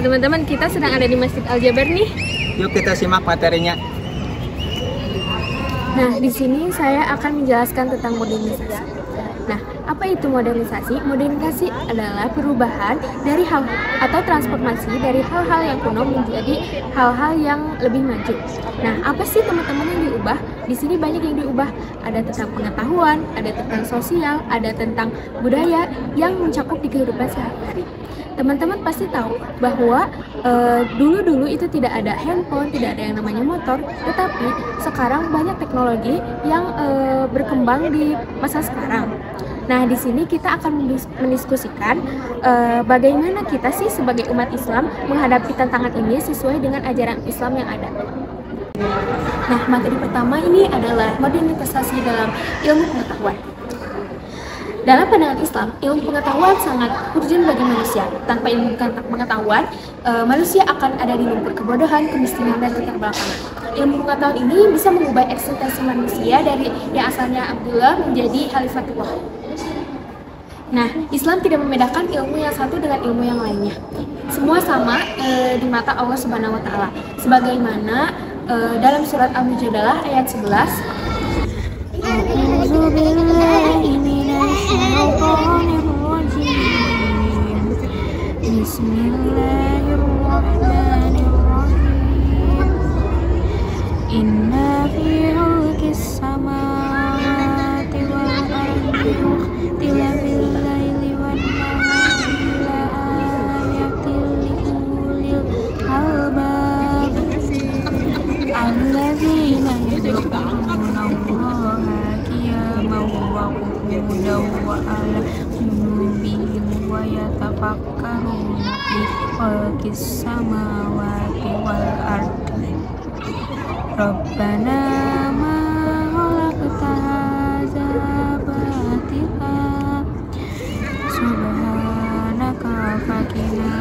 teman-teman, kita sedang ada di Masjid Al-Jabar nih. Yuk kita simak materinya. Nah, di sini saya akan menjelaskan tentang modernisasi. Nah, apa itu modernisasi? Modernisasi adalah perubahan dari hal atau transformasi dari hal-hal yang kuno menjadi hal-hal yang lebih maju. Nah, apa sih teman-teman yang diubah? Di sini banyak yang diubah. Ada tentang pengetahuan, ada tentang sosial, ada tentang budaya yang mencakup di kehidupan sehari-hari. Teman-teman pasti tahu bahwa dulu-dulu itu tidak ada handphone, tidak ada yang namanya motor, tetapi sekarang banyak teknologi yang berkembang di masa sekarang. Nah, di sini kita akan mendiskusikan bagaimana kita sih sebagai umat Islam menghadapi tantangan ini sesuai dengan ajaran Islam yang ada. Nah, materi pertama ini adalah modernisasi dalam ilmu pengetahuan. Dalam pandangan Islam, ilmu pengetahuan sangat urgent bagi manusia. Tanpa ilmu pengetahuan, manusia akan ada di lumpur kebodohan, kemiskinan, dan keterbelakangan. Ilmu pengetahuan ini bisa mengubah eksistensi manusia dari yang asalnya Abdullah menjadi Khalifatullah. Nah, Islam tidak membedakan ilmu yang satu dengan ilmu yang lainnya. Semua sama di mata Allah Subhanahu wa Ta'ala. Sebagaimana dalam surat Al-Mujadalah ayat 11. Bismillahirrahmanirrahim. Inna fi khalqis samawati wal ardi ikhtilafil laili wan nahari la ayatin liulil albab alladzina yadhkuruna Allaha qiyaman wa qu'udan wa 'ala junubihim wa yatafakkaruna fi khalqis samawati wal ardi Rabbana ma khalaqta hadza batila subhanaka faqina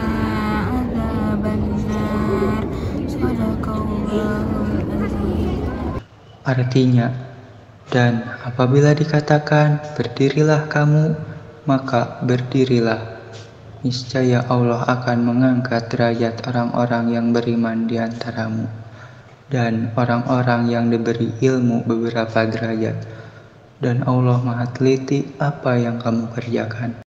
adzabannar. Shadaqallahul azim. Artinya, dan apabila dikatakan berdirilah kamu, maka berdirilah. Niscaya Allah akan mengangkat derajat orang-orang yang beriman di antaramu, dan orang-orang yang diberi ilmu beberapa derajat. Dan Allah Maha Teliti apa yang kamu kerjakan.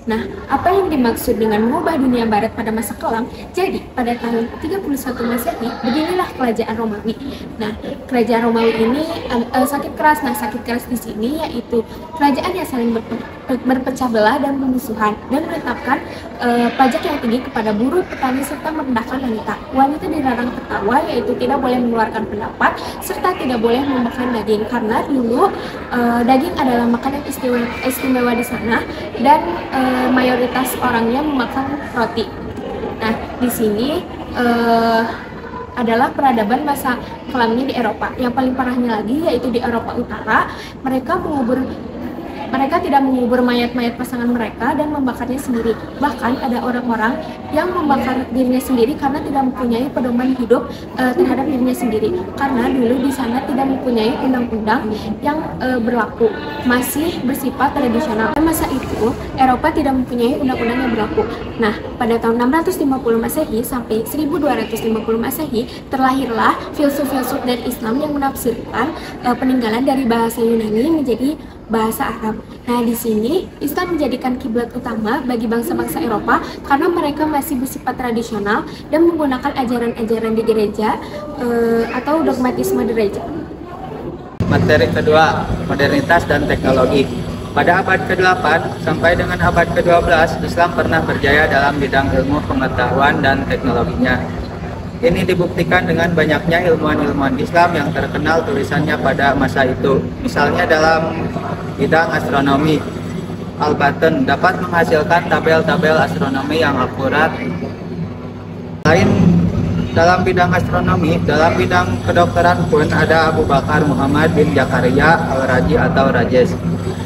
Nah, apa yang dimaksud dengan mengubah dunia barat pada masa kelam? Jadi, pada tahun 31 Masehi, berdirilah kerajaan Romawi. Nah, kerajaan Romawi ini sakit keras. Nah, sakit keras di sini yaitu kerajaan yang saling berpecah belah dan bermusuhan, dan menetapkan pajak yang tinggi kepada buruh, petani, serta merendahkan wanita. Wanita dilarang tertawa, yaitu tidak boleh mengeluarkan pendapat, serta tidak boleh memakan daging, karena dulu daging adalah makanan istimewa di sana, dan mayoritas orangnya memakan roti. Nah, di sini adalah peradaban masa kelamnya di Eropa. Yang paling parahnya lagi yaitu di Eropa Utara, mereka tidak mengubur mayat-mayat pasangan mereka dan membakarnya sendiri. Bahkan ada orang-orang yang membakar dirinya sendiri karena tidak mempunyai pedoman hidup terhadap dirinya sendiri. Karena dulu di sana tidak mempunyai undang-undang yang berlaku, masih bersifat tradisional. Pada masa itu, Eropa tidak mempunyai undang-undang yang berlaku. Nah, pada tahun 650 Masehi sampai 1250 Masehi, terlahirlah filsuf-filsuf dan Islam yang menafsirkan peninggalan dari bahasa Yunani menjadi bahasa Arab. Nah, di sini Islam menjadikan kiblat utama bagi bangsa-bangsa Eropa karena mereka masih bersifat tradisional dan menggunakan ajaran-ajaran di gereja atau dogmatisme gereja. Materi kedua, modernitas dan teknologi. Pada abad ke-8 sampai dengan abad ke-12, Islam pernah berjaya dalam bidang ilmu pengetahuan dan teknologinya. Ini dibuktikan dengan banyaknya ilmuwan-ilmuwan Islam yang terkenal tulisannya pada masa itu. Misalnya dalam bidang astronomi, Al-Batten dapat menghasilkan tabel-tabel astronomi yang akurat. Lain dalam bidang astronomi, dalam bidang kedokteran pun ada Abu Bakar Muhammad bin Zakaria Al-Raji atau Rajes.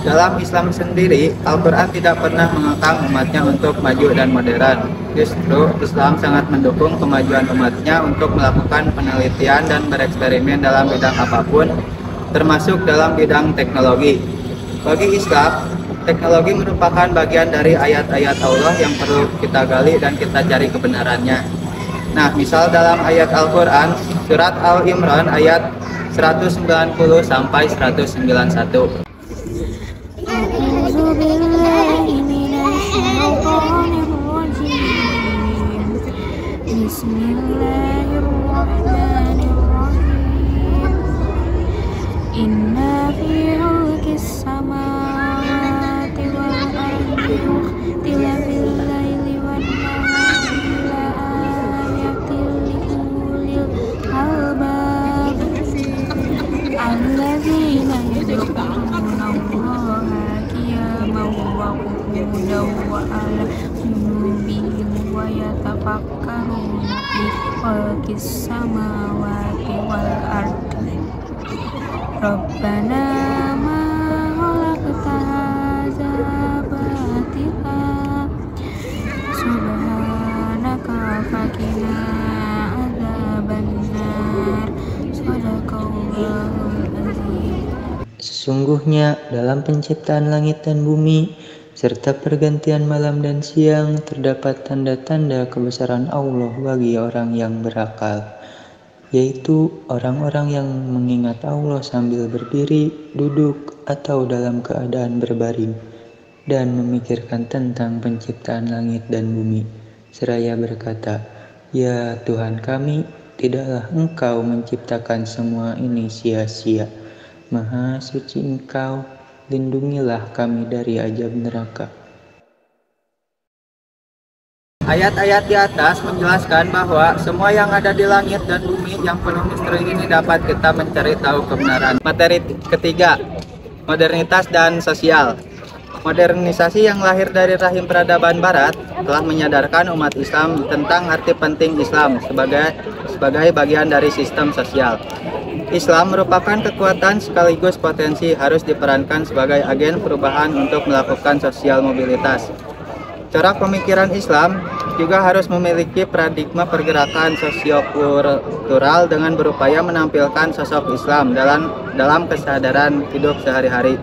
Dalam Islam sendiri, Al-Quran tidak pernah mengekang umatnya untuk maju dan modern. Justru, Islam sangat mendukung kemajuan umatnya untuk melakukan penelitian dan bereksperimen dalam bidang apapun, termasuk dalam bidang teknologi. Bagi Islam, Teknologi merupakan bagian dari ayat-ayat Allah yang perlu kita gali dan kita cari kebenarannya. Nah, misal dalam ayat Al-Quran, surat Al-Imran ayat 190 sampai 191. Inna fi khalqis samawati wal ardi ikhtilafil laili wan nahari la ayatin liulil albab alladzina yadhkuruna Allaha qiyaman wa qu'udan wa 'ala junubihim wa yatafakkaruna fi khalqis samawati wal ardi Rabbana ma khalaqta hadza batila subhanaka faqina adzabannar. Shadaqallahul azim. Sesungguhnya dalam penciptaan langit dan bumi serta pergantian malam dan siang terdapat tanda-tanda kebesaran Allah bagi orang yang berakal, yaitu orang-orang yang mengingat Allah sambil berdiri, duduk, atau dalam keadaan berbaring, dan memikirkan tentang penciptaan langit dan bumi, seraya berkata, "Ya Tuhan kami, tidaklah Engkau menciptakan semua ini sia-sia. Maha suci Engkau, lindungilah kami dari azab neraka." Ayat-ayat di atas menjelaskan bahwa semua yang ada di langit dan bumi yang penuh misteri ini dapat kita mencari tahu kebenaran. Materi ketiga, modernitas dan sosial. Modernisasi yang lahir dari rahim peradaban barat telah menyadarkan umat Islam tentang arti penting Islam sebagai bagian dari sistem sosial. Islam merupakan kekuatan sekaligus potensi harus diperankan sebagai agen perubahan untuk melakukan sosial mobilitas. Cara pemikiran Islam juga harus memiliki paradigma pergerakan sosiokultural dengan berupaya menampilkan sosok Islam dalam kesadaran hidup sehari-hari.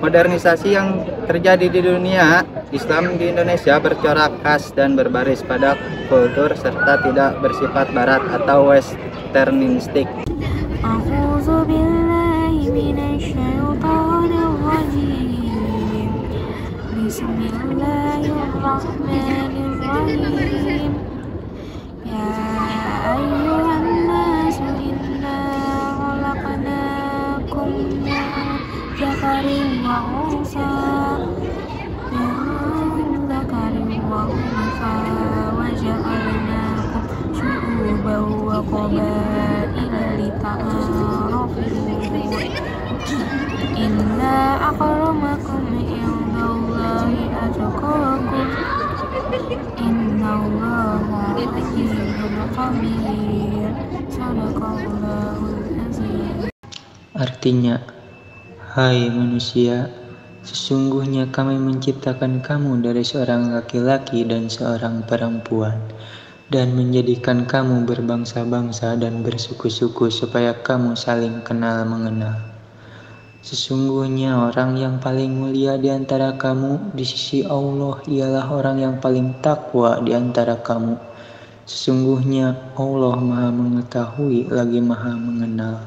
Modernisasi yang terjadi di dunia, Islam di Indonesia bercorak khas dan berbaris pada kultur serta tidak bersifat barat atau westernistik. A'udzu billahi minasyaitonir rajim. Bismillahirrahmanirrahim. Ya ayyuhan nasu inna khalaqnakum min dzakarin wa unsa wa ja'alnakum syu'uban wa qabaila lita'arafu. Inna akramakum indallahi atqakum. Innallaha alimun khabir. Shadaqallahul azim. Artinya, hai manusia, sesungguhnya kami menciptakan kamu dari seorang laki-laki dan seorang perempuan, dan menjadikan kamu berbangsa-bangsa dan bersuku-suku supaya kamu saling kenal mengenal. Sesungguhnya orang yang paling mulia di antara kamu di sisi Allah ialah orang yang paling takwa di antara kamu. Sesungguhnya Allah Maha Mengetahui lagi Maha Mengenal.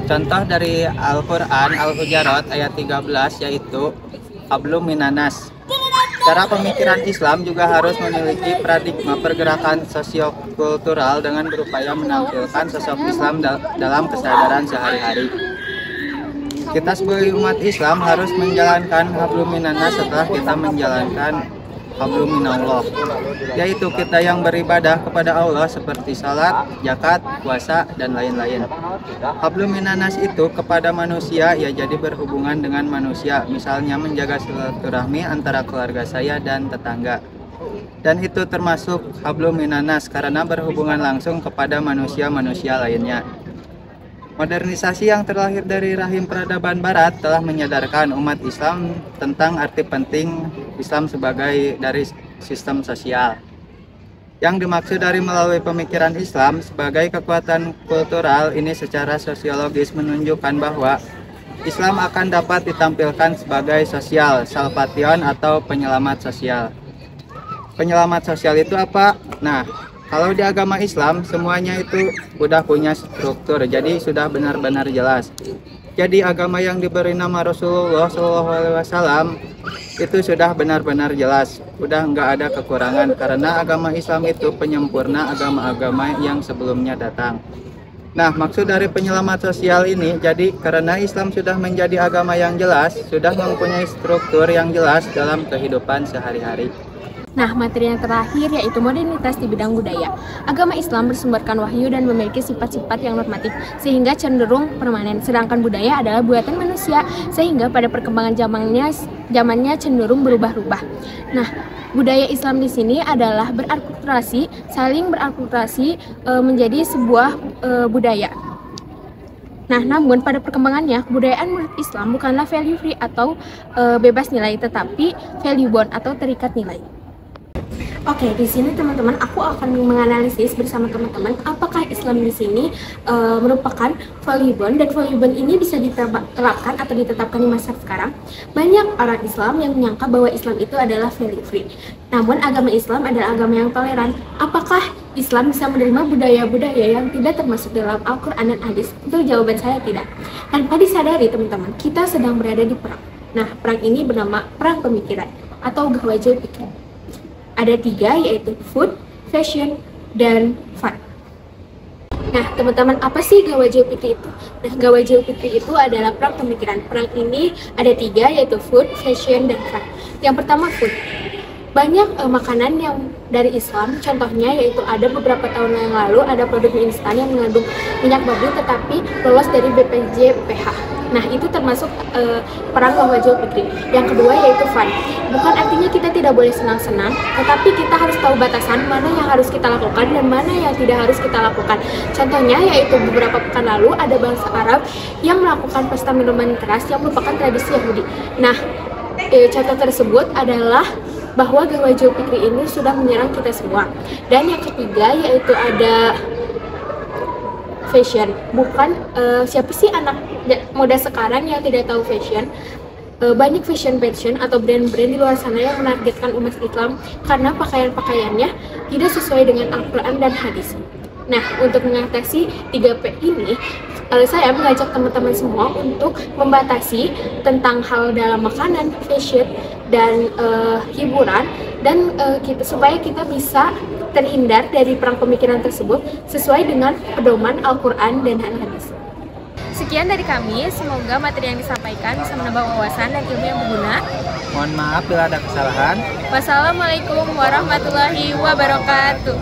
Contoh dari Al-Quran Al-Hujarat ayat 13 yaitu hablum minanas. Cara pemikiran Islam juga harus memiliki paradigma pergerakan sosiokultural dengan berupaya menampilkan sosok Islam dalam kesadaran sehari-hari. Kita sebagai umat Islam harus menjalankan hablum minanas setelah kita menjalankan hablum minallah, yaitu kita yang beribadah kepada Allah seperti salat, zakat, puasa, dan lain-lain. Hablum minanas itu kepada manusia, ya jadi berhubungan dengan manusia, misalnya menjaga silaturahmi antara keluarga saya dan tetangga. Dan itu termasuk hablum minanas karena berhubungan langsung kepada manusia-manusia lainnya. Modernisasi yang terlahir dari rahim peradaban barat telah menyadarkan umat Islam tentang arti penting Islam sebagai dari sistem sosial. Yang dimaksud dari melalui pemikiran Islam sebagai kekuatan kultural ini secara sosiologis menunjukkan bahwa Islam akan dapat ditampilkan sebagai sosial, salvation atau penyelamat sosial. Penyelamat sosial itu apa? Nah, kalau di agama Islam semuanya itu udah punya struktur, jadi sudah benar-benar jelas. Jadi agama yang diberi nama Rasulullah SAW itu sudah benar-benar jelas, udah nggak ada kekurangan karena agama Islam itu penyempurna agama-agama yang sebelumnya datang. Nah, maksud dari penyelamat sosial ini, jadi karena Islam sudah menjadi agama yang jelas, sudah mempunyai struktur yang jelas dalam kehidupan sehari-hari. Nah, materi yang terakhir yaitu modernitas di bidang budaya. Agama Islam bersumberkan wahyu dan memiliki sifat-sifat yang normatif sehingga cenderung permanen. Sedangkan budaya adalah buatan manusia sehingga pada perkembangan zamannya cenderung berubah-ubah. Nah, budaya Islam di sini adalah berakulturasi, saling berakulturasi menjadi sebuah budaya. Nah, namun pada perkembangannya, kebudayaan menurut Islam bukanlah value free atau bebas nilai, tetapi value bound atau terikat nilai. Oke, di sini teman-teman aku akan menganalisis bersama teman-teman apakah Islam di sini merupakan value bound dan value bound ini bisa diterapkan atau ditetapkan di masa sekarang. Banyak orang Islam yang menyangka bahwa Islam itu adalah value free. Namun agama Islam adalah agama yang toleran. Apakah Islam bisa menerima budaya-budaya yang tidak termasuk dalam Al-Quran dan Hadis? Untuk jawaban saya tidak. Tanpa disadari teman-teman, kita sedang berada di perang. Nah, perang ini bernama perang pemikiran atau gawajul pikir. Ada 3, yaitu food, fashion, dan fun. Nah, teman-teman, apa sih gawajul pikir itu? Nah, gawajul pikir itu adalah perang pemikiran. Perang ini ada 3, yaitu food, fashion, dan fun. Yang pertama, food. Banyak makanan yang dari Islam, contohnya yaitu ada beberapa tahun yang lalu ada produk mie instan yang mengandung minyak babi tetapi lolos dari BPJPH. Nah, itu termasuk perang gawajul fikri. Yang kedua yaitu fun. Bukan artinya kita tidak boleh senang-senang, tetapi kita harus tahu batasan mana yang harus kita lakukan dan mana yang tidak harus kita lakukan. Contohnya yaitu beberapa pekan lalu ada bangsa Arab yang melakukan pesta minuman keras yang merupakan tradisi Yahudi. Nah, contoh tersebut adalah bahwa gawajul fikri ini sudah menyerang kita semua. Dan yang ketiga yaitu ada fashion. Bukan siapa sih anak muda sekarang yang tidak tahu fashion. Banyak fashion atau brand-brand di luar sana yang menargetkan umat Islam karena pakaian-pakaiannya tidak sesuai dengan Al-Quran dan hadis. Nah, untuk mengatasi 3P ini, saya mengajak teman-teman semua untuk membatasi tentang hal dalam makanan, fashion, dan hiburan, dan supaya kita bisa terhindar dari perang pemikiran tersebut sesuai dengan pedoman Al-Quran dan hadis. Sekian dari kami, semoga materi yang disampaikan bisa menambah wawasan dan ilmu yang berguna. Mohon maaf bila ada kesalahan. Wassalamualaikum warahmatullahi wabarakatuh.